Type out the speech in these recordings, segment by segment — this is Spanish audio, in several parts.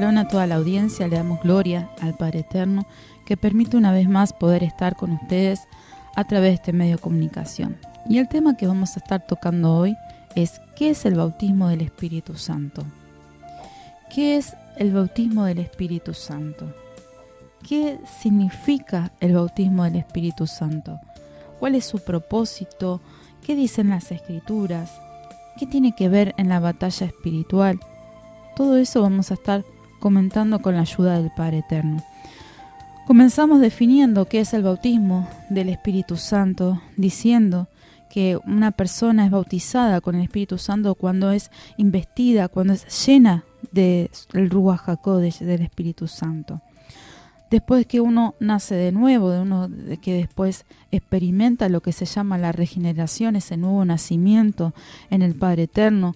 bendición a toda la audiencia. Le damos gloria al Padre Eterno que permite una vez más poder estar con ustedes a través de este medio de comunicación. Y el tema que vamos a estar tocando hoy es ¿qué es el bautismo del Espíritu Santo? ¿Qué es el bautismo del Espíritu Santo? ¿Qué significa el bautismo del Espíritu Santo? ¿Cuál es su propósito? ¿Qué dicen las Escrituras? ¿Qué tiene que ver en la batalla espiritual? Todo eso vamos a estar comentando con la ayuda del Padre Eterno. Comenzamos definiendo qué es el bautismo del Espíritu Santo, diciendo que una persona es bautizada con el Espíritu Santo cuando es investida, cuando es llena del Ruach HaKodesh, del Espíritu Santo. Después que uno nace de nuevo, que después experimenta lo que se llama la regeneración, ese nuevo nacimiento en el Padre Eterno,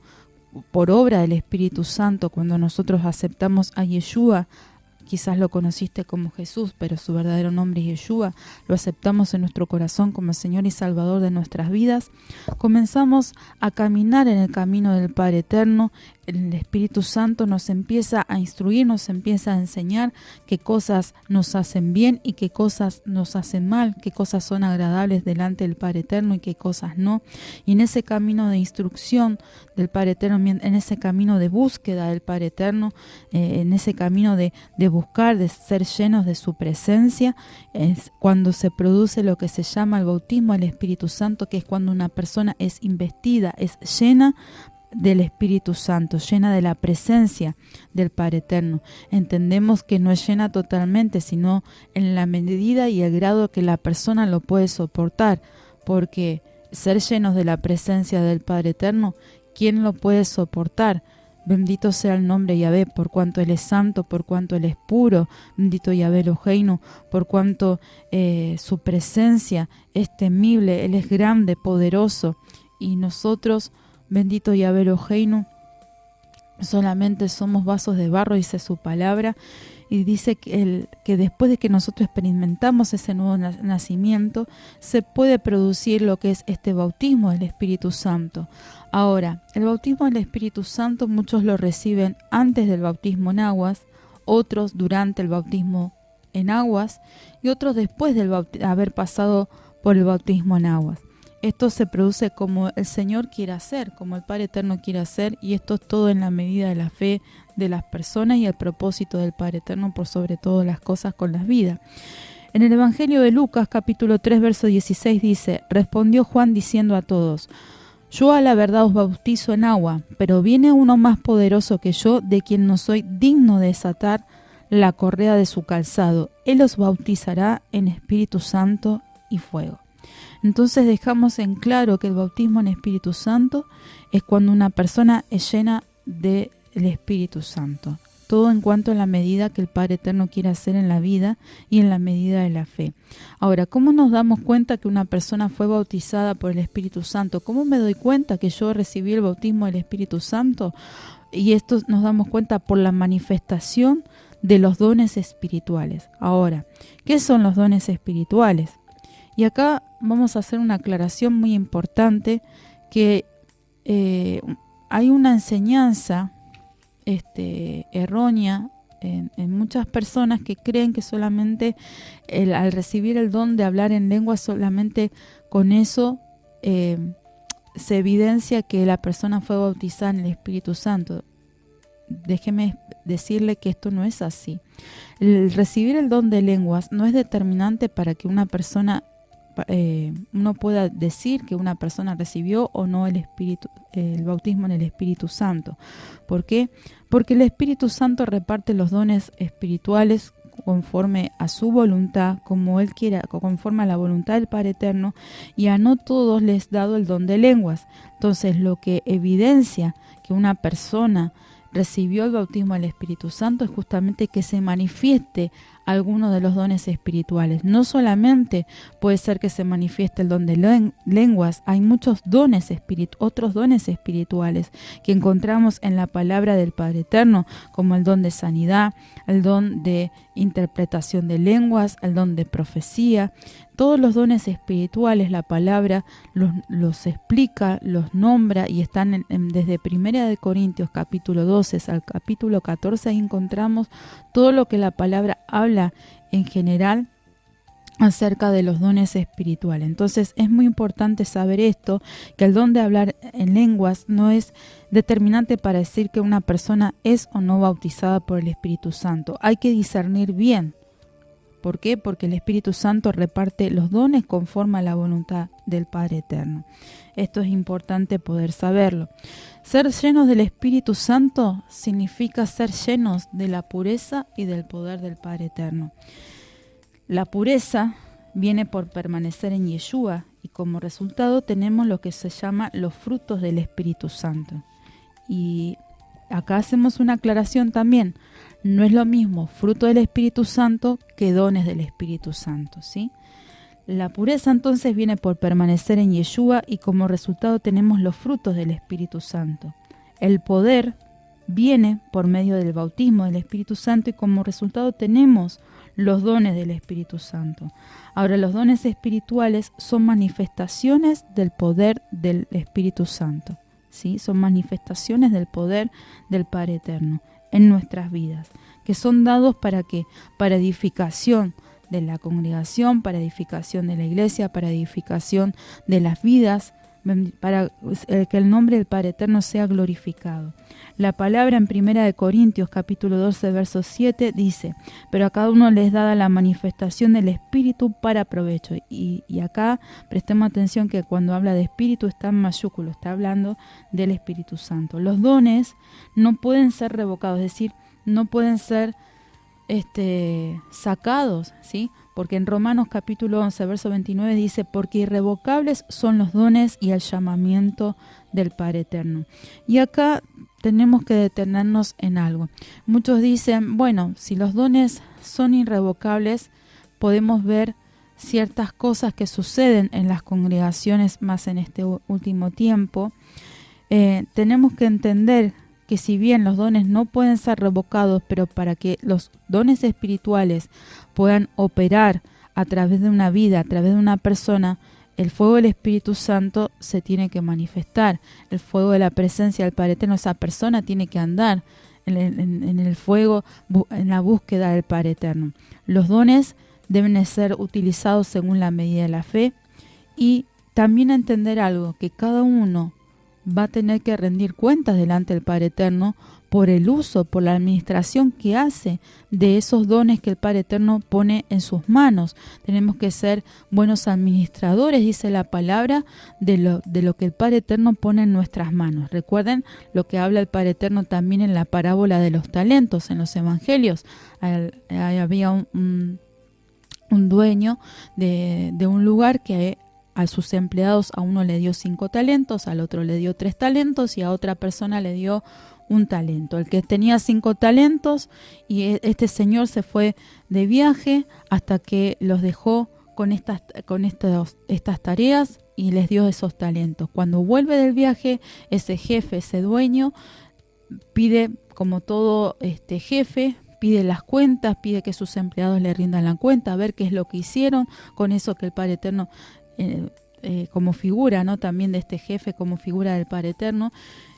por obra del Espíritu Santo, cuando nosotros aceptamos a Yeshua, quizás lo conociste como Jesús, pero su verdadero nombre es Yeshua, lo aceptamos en nuestro corazón como Señor y Salvador de nuestras vidas, comenzamos a caminar en el camino del Padre Eterno. El Espíritu Santo nos empieza a instruir, nos empieza a enseñar qué cosas nos hacen bien y qué cosas nos hacen mal, qué cosas son agradables delante del Padre Eterno y qué cosas no. Y en ese camino de instrucción del Padre Eterno, en ese camino de búsqueda del Padre Eterno, en ese camino de buscar, de ser llenos de su presencia, es cuando se produce lo que se llama el bautismo del Espíritu Santo, que es cuando una persona es investida, es llena del Espíritu Santo, llena de la presencia del Padre Eterno. Entendemos que no es llena totalmente, sino en la medida y el grado que la persona lo puede soportar, porque ser llenos de la presencia del Padre Eterno, ¿quién lo puede soportar? Bendito sea el nombre de Yahvé, por cuanto Él es santo, por cuanto Él es puro. Bendito Yahvé Eloheinu, por cuanto su presencia es temible, Él es grande, poderoso. Y nosotros, bendito Yahvé Eloheinu, solamente somos vasos de barro, dice su palabra. Y dice que después de que nosotros experimentamos ese nuevo nacimiento, se puede producir lo que es este bautismo del Espíritu Santo. Ahora, el bautismo del Espíritu Santo muchos lo reciben antes del bautismo en aguas, otros durante el bautismo en aguas y otros después de haber pasado por el bautismo en aguas. Esto se produce como el Señor quiere hacer, como el Padre Eterno quiere hacer, y esto es todo en la medida de la fe de las personas y el propósito del Padre Eterno por sobre todas las cosas con las vidas. En el Evangelio de Lucas, capítulo 3, verso 16 dice: respondió Juan diciendo a todos: yo a la verdad os bautizo en agua, pero viene uno más poderoso que yo, de quien no soy digno de desatar la correa de su calzado. Él os bautizará en Espíritu Santo y fuego. Entonces dejamos en claro que el bautismo en Espíritu Santo es cuando una persona es llena del Espíritu Santo. Todo en cuanto a la medida que el Padre Eterno quiere hacer en la vida y en la medida de la fe. Ahora, ¿cómo nos damos cuenta que una persona fue bautizada por el Espíritu Santo? ¿Cómo me doy cuenta que yo recibí el bautismo del Espíritu Santo? Y esto nos damos cuenta por la manifestación de los dones espirituales. Ahora, ¿qué son los dones espirituales? Y acá vamos a hacer una aclaración muy importante, que hay una enseñanza errónea en muchas personas que creen que solamente al recibir el don de hablar en lengua, solamente con eso se evidencia que la persona fue bautizada en el Espíritu Santo. Déjeme decirle que esto no es así. El recibir el don de lenguas no es determinante para que una persona uno pueda decir que una persona recibió o no el bautismo en el Espíritu Santo. ¿Por qué? Porque el Espíritu Santo reparte los dones espirituales conforme a su voluntad, como Él quiera, conforme a la voluntad del Padre Eterno, y a no todos les dado el don de lenguas. Entonces, lo que evidencia que una persona recibió el bautismo del Espíritu Santo es justamente que se manifieste alguno de los dones espirituales. No solamente puede ser que se manifieste el don de lenguas, hay muchos dones otros dones espirituales que encontramos en la palabra del Padre Eterno, como el don de sanidad, el don de interpretación de lenguas, el don de profecía. Todos los dones espirituales, la palabra los explica, los nombra y están desde 1 Corintios capítulo 12 al capítulo 14. Ahí encontramos todo lo que la palabra habla en general acerca de los dones espirituales. Entonces es muy importante saber esto, que el don de hablar en lenguas no es determinante para decir que una persona es o no bautizada por el Espíritu Santo. Hay que discernir bien. ¿Por qué? Porque el Espíritu Santo reparte los dones conforme a la voluntad del Padre Eterno. Esto es importante poder saberlo. Ser llenos del Espíritu Santo significa ser llenos de la pureza y del poder del Padre Eterno. La pureza viene por permanecer en Yeshua y como resultado tenemos lo que se llama los frutos del Espíritu Santo. Y acá hacemos una aclaración también. No es lo mismo fruto del Espíritu Santo que dones del Espíritu Santo, ¿sí? La pureza entonces viene por permanecer en Yeshua y como resultado tenemos los frutos del Espíritu Santo. El poder viene por medio del bautismo del Espíritu Santo y como resultado tenemos los dones del Espíritu Santo. Ahora, los dones espirituales son manifestaciones del poder del Espíritu Santo, ¿sí? Son manifestaciones del poder del Padre Eterno en nuestras vidas, que son dados para ¿qué? Para edificación de la congregación, para edificación de la iglesia, para edificación de las vidas, para que el nombre del Padre Eterno sea glorificado. La palabra en 1 Corintios capítulo 12 verso 7 dice: pero a cada uno les dada la manifestación del Espíritu para provecho. Y acá prestemos atención que cuando habla de Espíritu está en mayúsculo, está hablando del Espíritu Santo. Los dones no pueden ser revocados, es decir, no pueden ser sacados, ¿sí? Porque en Romanos capítulo 11 verso 29 dice: porque irrevocables son los dones y el llamamiento del Padre Eterno. Y acá tenemos que detenernos en algo. Muchos dicen, bueno, si los dones son irrevocables, podemos ver ciertas cosas que suceden en las congregaciones más en este último tiempo. Tenemos que entender que si bien los dones no pueden ser revocados, pero para que los dones espirituales puedan operar a través de una vida, a través de una persona, el fuego del Espíritu Santo se tiene que manifestar. El fuego de la presencia del Padre Eterno, esa persona tiene que andar en el fuego, en la búsqueda del Padre Eterno. Los dones deben ser utilizados según la medida de la fe y también entender algo, que cada uno va a tener que rendir cuentas delante del Padre Eterno por el uso, por la administración que hace de esos dones que el Padre Eterno pone en sus manos. Tenemos que ser buenos administradores, dice la palabra, de lo que el Padre Eterno pone en nuestras manos. Recuerden lo que habla el Padre Eterno también en la parábola de los talentos, en los evangelios. Había un dueño de un lugar que a sus empleados, a uno le dio 5 talentos, al otro le dio 3 talentos y a otra persona le dio 1 talento. El que tenía 5 talentos y este señor se fue de viaje hasta que los dejó con estas tareas y les dio esos talentos. Cuando vuelve del viaje, ese jefe, ese dueño, pide, como todo jefe, pide las cuentas, pide que sus empleados le rindan la cuenta, a ver qué es lo que hicieron con eso que el Padre Eterno, como figura, ¿no? También de este jefe, como figura del Padre Eterno,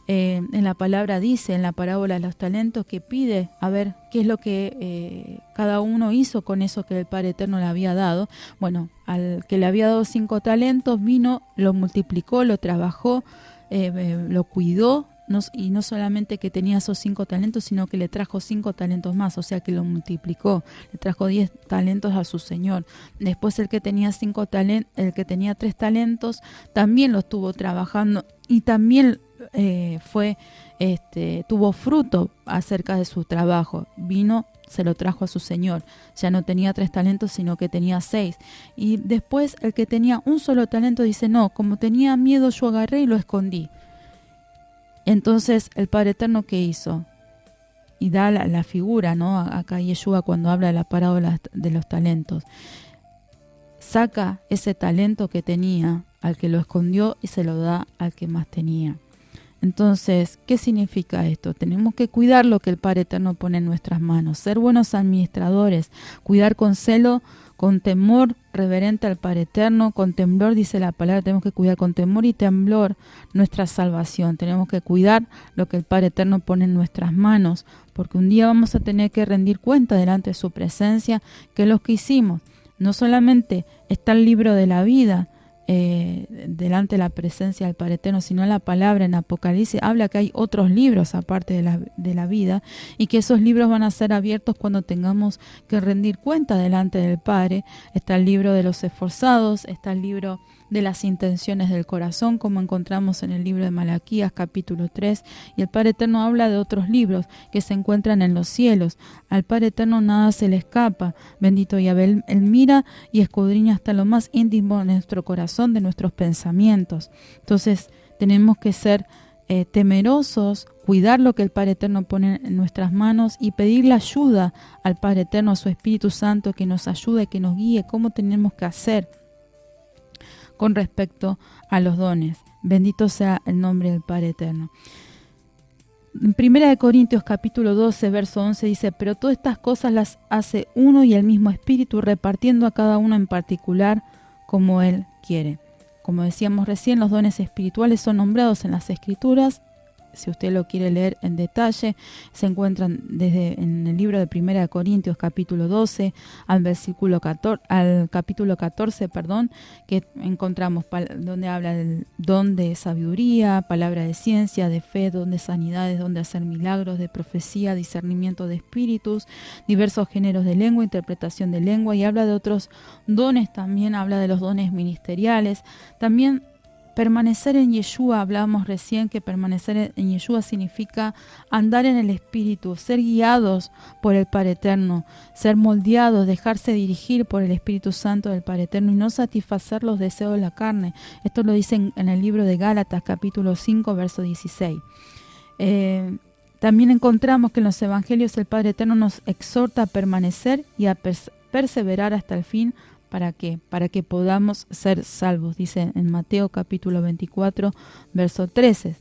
en la palabra dice, en la parábola de los talentos, que pide a ver qué es lo que cada uno hizo con eso que el Padre Eterno le había dado. Bueno, al que le había dado 5 talentos, vino, lo multiplicó, lo trabajó, lo cuidó, y no solamente que tenía esos 5 talentos, sino que le trajo 5 talentos más, o sea que lo multiplicó, le trajo 10 talentos a su señor. Después el que tenía 3 talentos, también lo estuvo trabajando y también tuvo fruto acerca de su trabajo. Vino, se lo trajo a su señor. Ya no tenía 3 talentos, sino que tenía 6. Y después el que tenía un solo talento dice, no, como tenía miedo yo agarré y lo escondí. Entonces el Padre Eterno, ¿qué hizo? y da la figura, ¿no? Acá Yeshua cuando habla de la parábola de los talentos. Saca ese talento que tenía al que lo escondió y se lo da al que más tenía. Entonces, ¿qué significa esto? Tenemos que cuidar lo que el Padre Eterno pone en nuestras manos, ser buenos administradores, cuidar con celo, con temor reverente al Padre Eterno, con temblor, dice la palabra, tenemos que cuidar con temor y temblor nuestra salvación. Tenemos que cuidar lo que el Padre Eterno pone en nuestras manos, porque un día vamos a tener que rendir cuenta delante de su presencia que es lo que hicimos. No solamente está el libro de la vida, delante de la presencia del Padre Eterno, sino la palabra en Apocalipsis habla que hay otros libros aparte de la vida y que esos libros van a ser abiertos cuando tengamos que rendir cuenta delante del Padre. Está el libro de los esforzados, está el libro de las intenciones del corazón, como encontramos en el libro de Malaquías capítulo 3, y el Padre Eterno habla de otros libros que se encuentran en los cielos. Al Padre Eterno nada se le escapa, bendito Yahvé. Él mira y escudriña hasta lo más íntimo de nuestro corazón, de nuestros pensamientos. Entonces tenemos que ser temerosos, cuidar lo que el Padre Eterno pone en nuestras manos y pedirle ayuda al Padre Eterno, a su Espíritu Santo, que nos ayude, que nos guíe, cómo tenemos que hacer con respecto a los dones. Bendito sea el nombre del Padre Eterno. En 1 Corintios capítulo 12, verso 11 dice: pero todas estas cosas las hace uno y el mismo Espíritu, repartiendo a cada uno en particular como Él quiere. Como decíamos recién, los dones espirituales son nombrados en las Escrituras. Si usted lo quiere leer en detalle, se encuentran en el libro de 1 Corintios capítulo 12 al capítulo 14, que encontramos donde habla del don de sabiduría, palabra de ciencia, de fe, don de sanidades, don de hacer milagros, de profecía, discernimiento de espíritus, diversos géneros de lengua, interpretación de lengua, y habla de otros dones también, habla de los dones ministeriales. También permanecer en Yeshua, hablábamos recién que permanecer en Yeshua significa andar en el Espíritu, ser guiados por el Padre Eterno, ser moldeados, dejarse dirigir por el Espíritu Santo del Padre Eterno y no satisfacer los deseos de la carne. Esto lo dicen en el libro de Gálatas, capítulo 5, verso 16. También encontramos que en los Evangelios el Padre Eterno nos exhorta a permanecer y a perseverar hasta el fin. ¿Para qué? Para que podamos ser salvos, dice en Mateo capítulo 24, verso 13.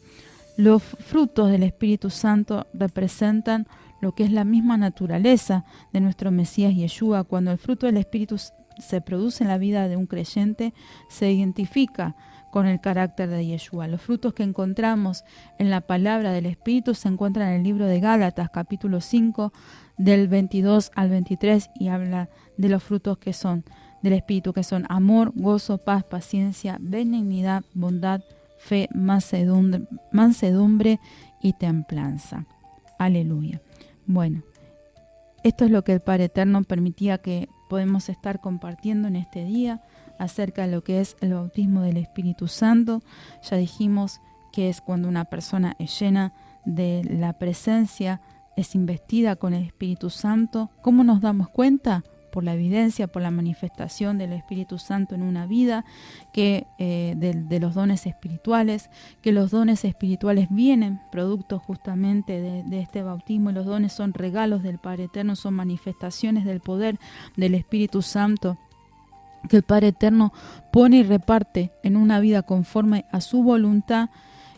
Los frutos del Espíritu Santo representan lo que es la misma naturaleza de nuestro Mesías Yeshua. Cuando el fruto del Espíritu se produce en la vida de un creyente, se identifica con el carácter de Yeshua. Los frutos que encontramos en la palabra del Espíritu se encuentran en el libro de Gálatas, capítulo 5, del 22 al 23, y habla de los frutos que son del Espíritu, que son amor, gozo, paz, paciencia, benignidad, bondad, fe, mansedumbre y templanza. Aleluya. Bueno, esto es lo que el Padre Eterno permitía que podemos estar compartiendo en este día acerca de lo que es el bautismo del Espíritu Santo. Ya dijimos que es cuando una persona es llena de la presencia, es investida con el Espíritu Santo. ¿Cómo nos damos cuenta? Por la evidencia, por la manifestación del Espíritu Santo en una vida, que de los dones espirituales, que los dones espirituales vienen producto justamente de este bautismo, y los dones son regalos del Padre Eterno, son manifestaciones del poder del Espíritu Santo que el Padre Eterno pone y reparte en una vida conforme a su voluntad.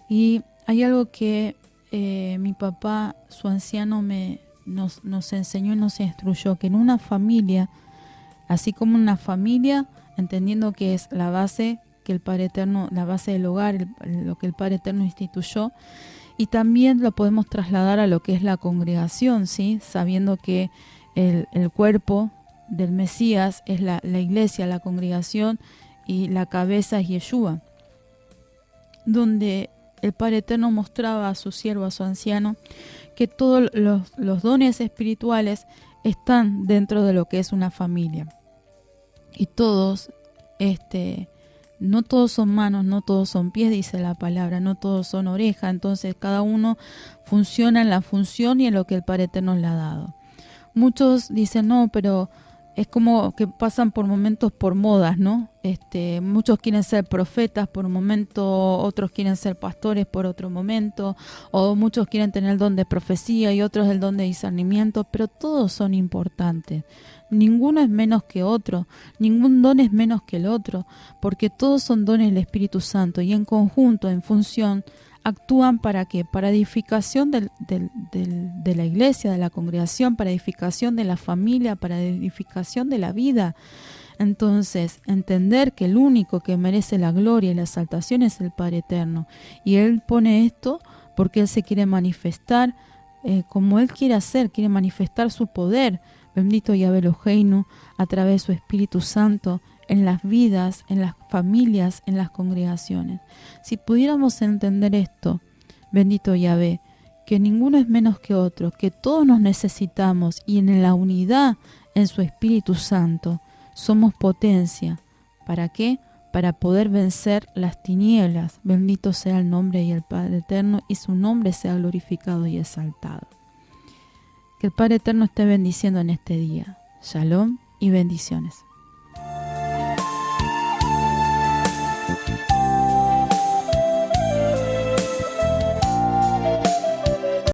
Y hay algo que mi papá, su anciano, nos enseñó y nos instruyó, que en una familia, así como una familia, entendiendo que es la base que el Padre Eterno, la base del hogar, lo que el Padre Eterno instituyó, y también lo podemos trasladar a lo que es la congregación, ¿sí? Sabiendo que el cuerpo del Mesías es la iglesia, la congregación, y la cabeza es Yeshua, donde el Padre Eterno mostraba a su siervo, a su anciano, que todos los dones espirituales están dentro de lo que es una familia. Y todos, no todos son manos, no todos son pies, dice la palabra, no todos son orejas. Entonces cada uno funciona en la función y en lo que el Padre Eterno le ha dado. Muchos dicen, no, pero es como que pasan por momentos, por modas, ¿no? Muchos quieren ser profetas por un momento, otros quieren ser pastores por otro momento, o muchos quieren tener el don de profecía y otros el don de discernimiento, pero todos son importantes. Ninguno es menos que otro, ningún don es menos que el otro, porque todos son dones del Espíritu Santo y en conjunto, en función, actúan ¿para qué? Para edificación de la iglesia, de la congregación, para edificación de la familia, para edificación de la vida. Entonces, entender que el único que merece la gloria y la exaltación es el Padre Eterno. Y Él pone esto porque Él se quiere manifestar como Él quiere hacer, quiere manifestar su poder. Bendito Yahvé Eloheinu, a través de su Espíritu Santo, en las vidas, en las familias, en las congregaciones. Si pudiéramos entender esto, bendito Yahvé, que ninguno es menos que otro, que todos nos necesitamos y en la unidad en su Espíritu Santo somos potencia. ¿Para qué? Para poder vencer las tinieblas. Bendito sea el nombre y el Padre Eterno y su nombre sea glorificado y exaltado. Que el Padre Eterno esté bendiciendo en este día. Shalom y bendiciones.